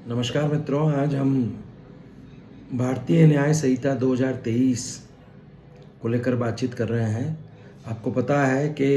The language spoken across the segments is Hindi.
नमस्कार मित्रों, आज हम भारतीय न्याय संहिता 2023 को लेकर बातचीत कर रहे हैं। आपको पता है कि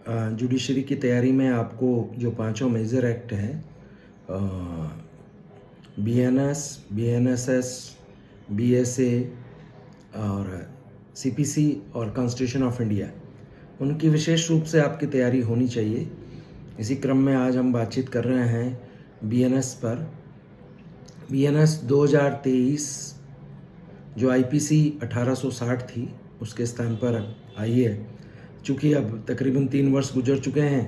जुडिशरी की तैयारी में आपको जो पांचों मेजर एक्ट हैं, बीएनएस, बीएनएसएस, बीएसए और सीपीसी और कॉन्स्टिट्यूशन ऑफ इंडिया, उनकी विशेष रूप से आपकी तैयारी होनी चाहिए। इसी क्रम में आज हम बातचीत कर रहे हैं बीएनएस पर। बीएनएस 2023 जो आईपीसी 1860 थी, उसके स्थान पर आई है। चूँकि अब तकरीबन 3 वर्ष गुजर चुके हैं,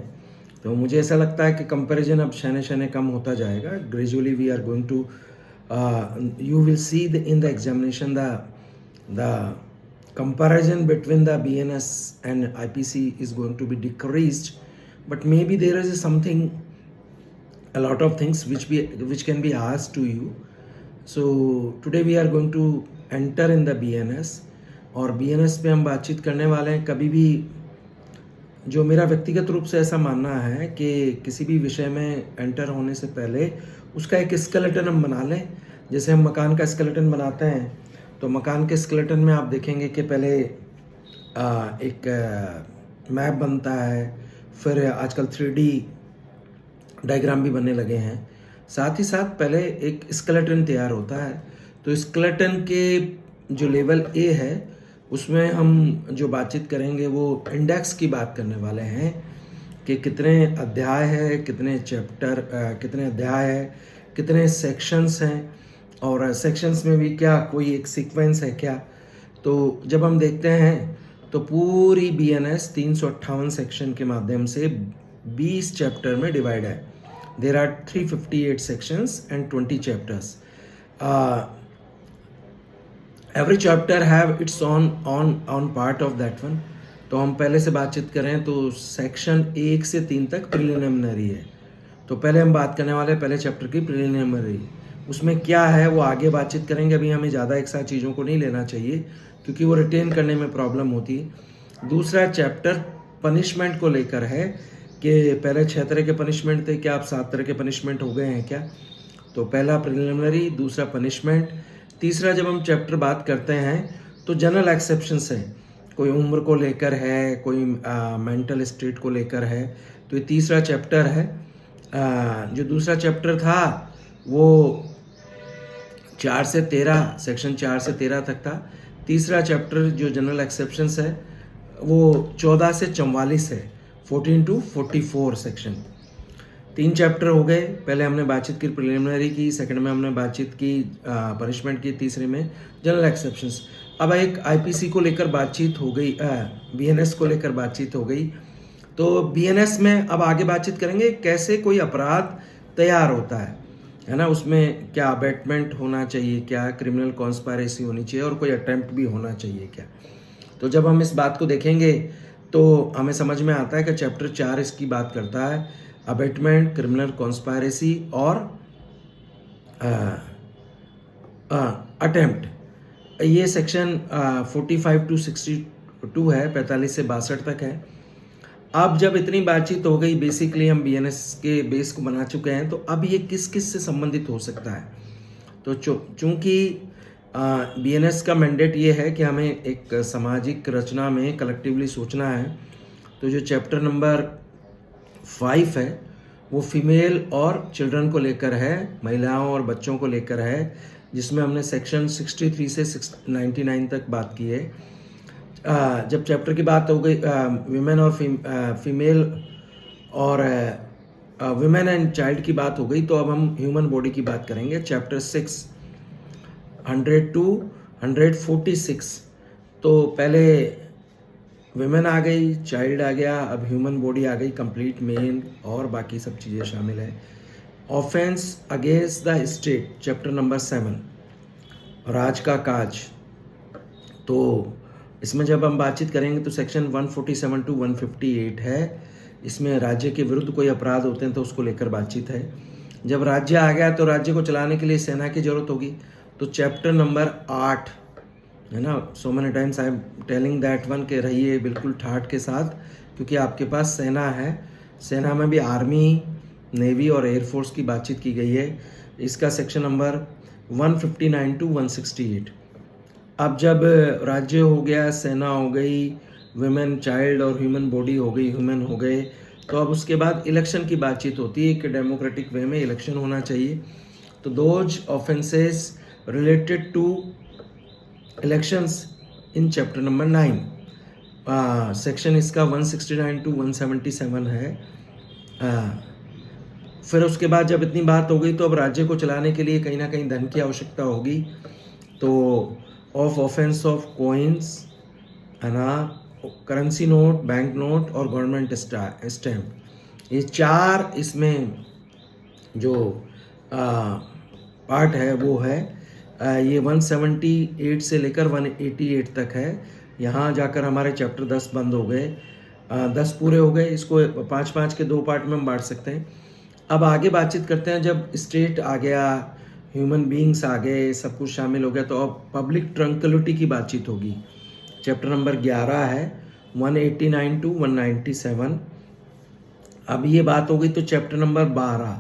तो मुझे ऐसा लगता है कि कंपैरिजन अब शने शने कम होता जाएगा। Gradually we are going to you will see in the examination the comparison between the BNS and IPC is going to be decreased, but maybe there is something, a lot of things which can be asked to you. So today we are going to enter in the BNS, और BNS पे हम बातचीत करने वाले हैं। कभी भी जो मेरा व्यक्तिगत रूप से ऐसा मानना है कि किसी भी विषय में एंटर होने से पहले उसका एक स्केलेटन हम बना लें। जैसे हम मकान का स्केलेटन बनाते हैं, तो मकान के स्केलेटन में आप देखेंगे कि पहले एक मैप बनता है, फिर आजकल 3D डायग्राम भी बनने लगे हैं। साथ ही साथ पहले एक स्केलेटन तैयार होता है। तो स्केलेटन के जो लेवल ए है, उसमें हम जो बातचीत करेंगे वो इंडेक्स की बात करने वाले हैं कि कितने अध्याय है, कितने चैप्टर, कितने अध्याय है, कितने सेक्शंस हैं, और सेक्शंस में भी क्या कोई एक सीक्वेंस है क्या। तो जब हम देखते हैं तो पूरी बीएनएस 358 सेक्शन के माध्यम से 20 चैप्टर में डिवाइड है। There are 358 sections and 20 chapters. Every chapter have its own part of that one. तो हम पहले से बातचीत करें तो सेक्शन 1 से 3 तक प्रिलिमिनरी है। तो पहले हम बात करने वाले पहले चैप्टर की प्रिलिमिनरी। उसमें क्या है वो आगे बातचीत करेंगे। अभी हमें ज़्यादा एक साथ चीज़ों को नहीं लेना चाहिए, क्योंकि वो रिटेन करने में प्रॉब्लम होती है। दूसरा चैप्टर पनिशमेंट को लेकर है कि पहले 6 तरह के पनिशमेंट थे, क्या अब 7 तरह के पनिशमेंट हो गए हैं क्या। तो पहला प्रिलिमिनरी, दूसरा पनिशमेंट। तीसरा जब हम चैप्टर बात करते हैं तो जनरल एक्सेप्शंस हैं, कोई उम्र को लेकर है, कोई मेंटल स्टेट को लेकर है। तो ये तीसरा चैप्टर है। जो दूसरा चैप्टर था वो 4 से 13, सेक्शन 4 से 13 तक था। तीसरा चैप्टर जो जनरल एक्सेप्शंस है वो 14 से 44 है, 14 to 44 सेक्शन। 3 चैप्टर हो गए। पहले हमने बातचीत की प्रिलिमिनरी की, सेकंड में हमने बातचीत की पनिशमेंट की, तीसरे में जनरल एक्सेप्शंस। अब एक आईपीसी को लेकर बातचीत हो गई, बीएनएस को लेकर बातचीत हो गई। तो बीएनएस में अब आगे बातचीत करेंगे कैसे कोई अपराध तैयार होता है ना। उसमें क्या अबेटमेंट होना चाहिए, क्या क्रिमिनल कॉन्स्पायरेसी होनी चाहिए, और कोई अटेम्प्ट भी होना चाहिए क्या। तो जब हम इस बात को देखेंगे तो हमें समझ में आता है कि चैप्टर 4 इसकी बात करता है, अबेटमेंट, क्रिमिनल कॉन्स्पायरेसी और अटेम्प्ट। ये सेक्शन 45 to 62 है, 45 से 62 तक है। अब जब इतनी बातचीत हो गई, बेसिकली हम बीएनएस के बेस को बना चुके हैं, तो अब ये किस किस से संबंधित हो सकता है। तो चूँकि बीएनएस का मैंडेट ये है कि हमें एक सामाजिक रचना में कलेक्टिवली सोचना है। तो जो चैप्टर नंबर 5 है वो फीमेल और चिल्ड्रन को लेकर है, महिलाओं और बच्चों को लेकर है, जिसमें हमने सेक्शन 63 से 99 तक बात की है। जब चैप्टर की बात हो गई विमेन और फीमेल और विमेन एंड चाइल्ड की बात हो गई, तो अब हम ह्यूमन बॉडी की बात करेंगे। Chapter 6 100 to 146। तो पहले विमेन आ गई, चाइल्ड आ गया, अब ह्यूमन बॉडी आ गई, कंप्लीट मेन और बाकी सब चीज़ें शामिल है। Offence against the state, chapter number 7, राज का काज। तो इसमें जब हम बातचीत करेंगे तो सेक्शन 147 to 158 है। इसमें राज्य के विरुद्ध कोई अपराध होते हैं तो उसको लेकर बातचीत है। जब राज्य आ गया तो राज्य को चलाने के लिए सेना की जरूरत होगी। तो चैप्टर नंबर 8 है ना, so many times I am telling that one के रहिए बिल्कुल ठाठ के साथ, क्योंकि आपके पास सेना है। सेना में भी आर्मी, नेवी और एयरफोर्स की बातचीत की गई है। इसका सेक्शन नंबर 159 टू 168। अब जब राज्य हो गया, सेना हो गई, वुमेन चाइल्ड और ह्यूमन बॉडी हो गई, ह्यूमन हो गए, तो अब उसके बाद इलेक्शन की बातचीत होती है कि डेमोक्रेटिक वे में इलेक्शन होना चाहिए। तो those offences related to elections in chapter number 9, section इसका 169 टू 177 है। फिर उसके बाद जब इतनी बात हो गई तो अब राज्य को चलाने के लिए कहीं ना कहीं धन की आवश्यकता होगी। तो ऑफ ऑफेंस ऑफ कोइंस, अनार, करेंसी नोट, बैंक नोट और गवर्नमेंट स्टैम्प, ये 4 इसमें जो पार्ट है वो है ये 178 से लेकर 188 तक है। यहाँ जाकर हमारे चैप्टर 10 बंद हो गए, 10 पूरे हो गए। इसको 5-5 के 2 पार्ट में हम बांट सकते हैं। अब आगे बातचीत करते हैं। जब स्टेट आ गया, ह्यूमन बीइंग्स आ गए, सब कुछ शामिल हो गया, तो अब पब्लिक ट्रंक्विलिटी की बातचीत होगी। चैप्टर नंबर 11 है 189 टू 197। अब ये बात हो गई तो chapter number 12,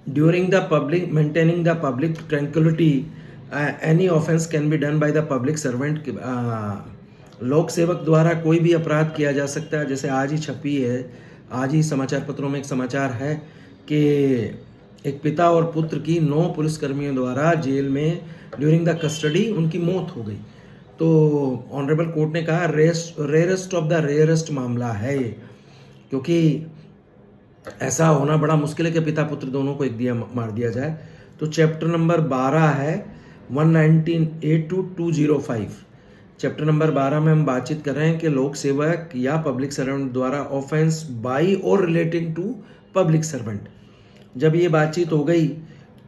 during the public maintaining the public tranquillity any offence can be done by the public servant. लोक सेवक द्वारा कोई भी अपराध किया जा सकता है। जैसे आज ही छपी है, आज ही समाचार पत्रों में एक समाचार है कि एक पिता और पुत्र की 9 पुलिसकर्मियों द्वारा जेल में ड्यूरिंग द कस्टडी उनकी मौत हो गई। तो ऑनरेबल कोर्ट ने कहा रेयरेस्ट ऑफ द रेयरेस्ट मामला है ये, क्योंकि ऐसा होना बड़ा मुश्किल है कि पिता पुत्र दोनों को एक दिया मार दिया जाए। तो चैप्टर नंबर 12 है 198 टू 205। चैप्टर नंबर 12 में हम बातचीत कर रहे हैं कि लोक सेवक या पब्लिक सर्वेंट द्वारा ऑफेंस बाई और रिलेटिंग टू पब्लिक सर्वेंट। जब ये बातचीत हो गई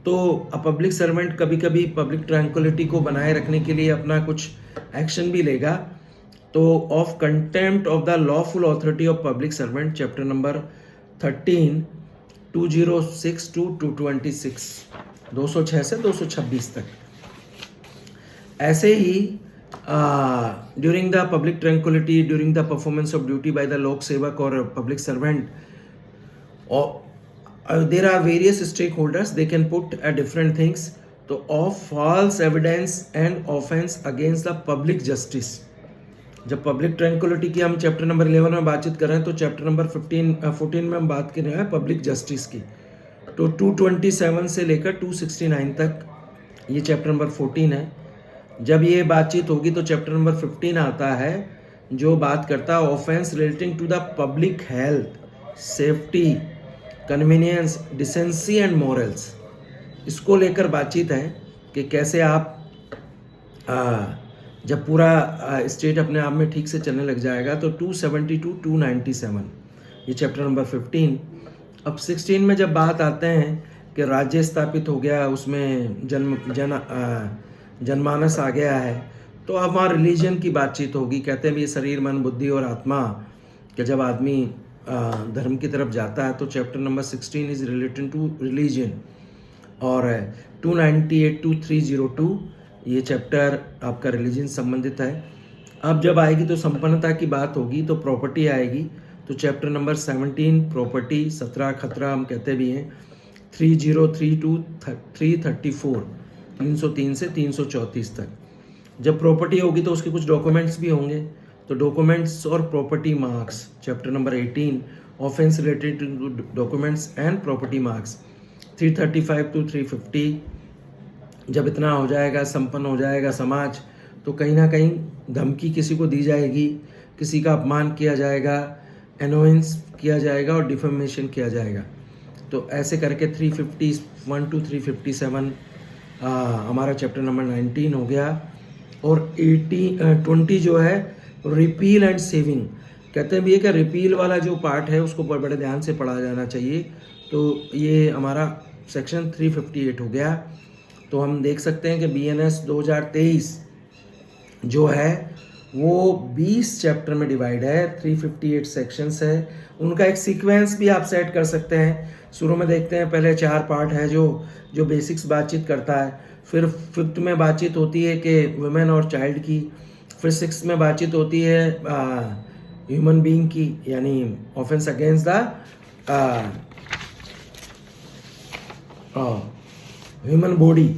तो पब्लिक सर्वेंट कभी कभी पब्लिक ट्रैंक्विलिटी को बनाए रखने के लिए अपना कुछ एक्शन भी लेगा। तो of contempt of the lawful authority of public servant, chapter number 13 206 to 226, 206 से 226 तक। ऐसे ही during the public tranquillity, during the performance of duty by the लोक सेवक और public servant, there are various stakeholders, they can put different things. तो of false evidence and offense against the public justice, जब पब्लिक ट्रैंक्विलिटी की हम चैप्टर नंबर 11 में बातचीत कर रहे हैं तो चैप्टर नंबर 14 में हम बात कर रहे हैं पब्लिक जस्टिस की। तो 227 से लेकर 269 तक ये चैप्टर नंबर 14 है। जब ये बातचीत होगी तो चैप्टर नंबर 15 आता है जो बात करता है offence relating to the public health, safety, convenience, decency and morals. इसको लेकर बातचीत है कि कैसे आप जब पूरा स्टेट अपने आप में ठीक से चलने लग जाएगा। तो 270 टू 297 ये चैप्टर नंबर 15। अब 16 में जब बात आते हैं कि राज्य स्थापित हो गया, उसमें जनमानस आ गया है, तो अब वहाँ रिलीजन की बातचीत होगी। कहते हैं भी शरीर, मन, बुद्धि और आत्मा कि जब आदमी धर्म की तरफ जाता है तो chapter number 16 is related to religion. और 298 टू 302 ये चैप्टर आपका रिलीजन संबंधित है। अब जब आएगी तो संपन्नता की बात होगी तो प्रॉपर्टी आएगी। तो चैप्टर नंबर 17 प्रॉपर्टी, 17 खतरा हम कहते भी हैं, 303 टू 334, 303 से 334 तक। जब प्रॉपर्टी होगी तो उसके कुछ डॉक्यूमेंट्स भी होंगे। तो डॉक्यूमेंट्स और property marks, chapter number 18 offence related to documents and property marks, 335 to 350। जब इतना हो जाएगा, संपन्न हो जाएगा समाज, तो कहीं ना कहीं धमकी किसी को दी जाएगी, किसी का अपमान किया जाएगा, एनोइंस किया जाएगा और डिफेमेशन किया जाएगा। तो ऐसे करके 351 टू 357 हमारा चैप्टर नंबर 19 हो गया। और 20 जो है रिपील एंड सेविंग, कहते हैं भी है कि रिपील वाला जो पार्ट है उसको बड़े ध्यान से पढ़ा जाना चाहिए। तो ये हमारा सेक्शन 358 हो गया। तो हम देख सकते हैं कि BNS 2023 जो है वो 20 चैप्टर में डिवाइड है, 358 सेक्शंस है। उनका एक सीक्वेंस भी आप सेट कर सकते हैं। शुरू में देखते हैं, पहले 4 पार्ट है जो बेसिक्स बातचीत करता है। फिर 5th में बातचीत होती है कि वुमेन और चाइल्ड की। फिर 6th में बातचीत होती है ह्यूमन बीइंग की, यानी offence against the human body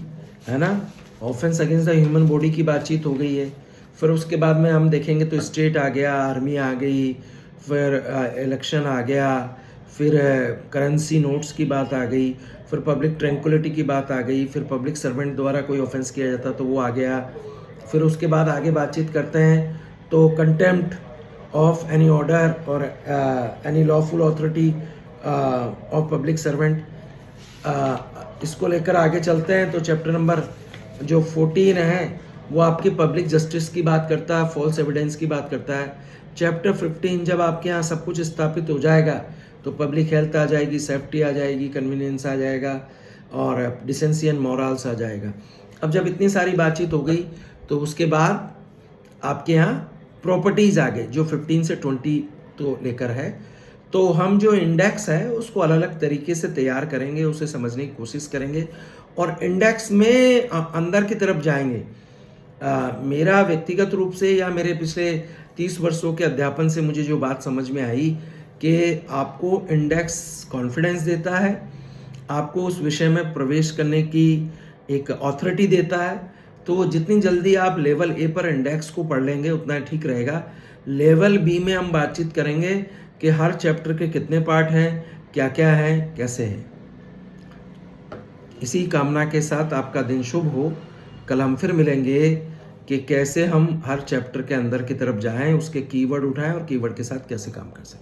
है ना, offence against the human body की बातचीत हो गई है। फिर उसके बाद में हम देखेंगे तो स्टेट आ गया, आर्मी आ गई, फिर इलेक्शन आ गया, फिर करेंसी नोट्स की बात आ गई, फिर पब्लिक ट्रैंक्विलिटी की बात आ गई, फिर पब्लिक सर्वेंट द्वारा कोई ऑफेंस किया जाता तो वो आ गया। फिर उसके बाद आगे बातचीत करते हैं तो कंटेम्प्ट ऑफ एनी ऑर्डर और any lawful authority of public servant, इसको लेकर आगे चलते हैं। तो चैप्टर नंबर जो 14 है वो आपकी पब्लिक जस्टिस की बात करता है, फॉल्स एविडेंस की बात करता है। चैप्टर 15 जब आपके यहाँ सब कुछ स्थापित हो जाएगा तो पब्लिक हेल्थ आ जाएगी, सेफ्टी आ जाएगी, कन्वीनियंस आ जाएगा और डिसेंसी एंड मॉरल्स आ जाएगा। अब जब इतनी सारी बातचीत हो गई तो उसके बाद आपके यहाँ प्रॉपर्टीज़ आ गए जो 15 से 20 तो लेकर है। तो हम जो इंडेक्स है उसको अलग अलग तरीके से तैयार करेंगे, उसे समझने की कोशिश करेंगे और इंडेक्स में अंदर की तरफ जाएंगे। मेरा व्यक्तिगत रूप से या मेरे पिछले 30 वर्षों के अध्यापन से मुझे जो बात समझ में आई कि आपको इंडेक्स कॉन्फिडेंस देता है, आपको उस विषय में प्रवेश करने की एक अथॉरिटी देता है। तो जितनी जल्दी आप लेवल ए पर इंडेक्स को पढ़ लेंगे उतना ठीक रहेगा। लेवल बी में हम बातचीत करेंगे कि हर चैप्टर के कितने पार्ट हैं, क्या क्या हैं, कैसे हैं। इसी कामना के साथ आपका दिन शुभ हो। कल हम फिर मिलेंगे कि कैसे हम हर चैप्टर के अंदर की तरफ जाएं, उसके कीवर्ड उठाएं और कीवर्ड के साथ कैसे काम कर सकते हैं।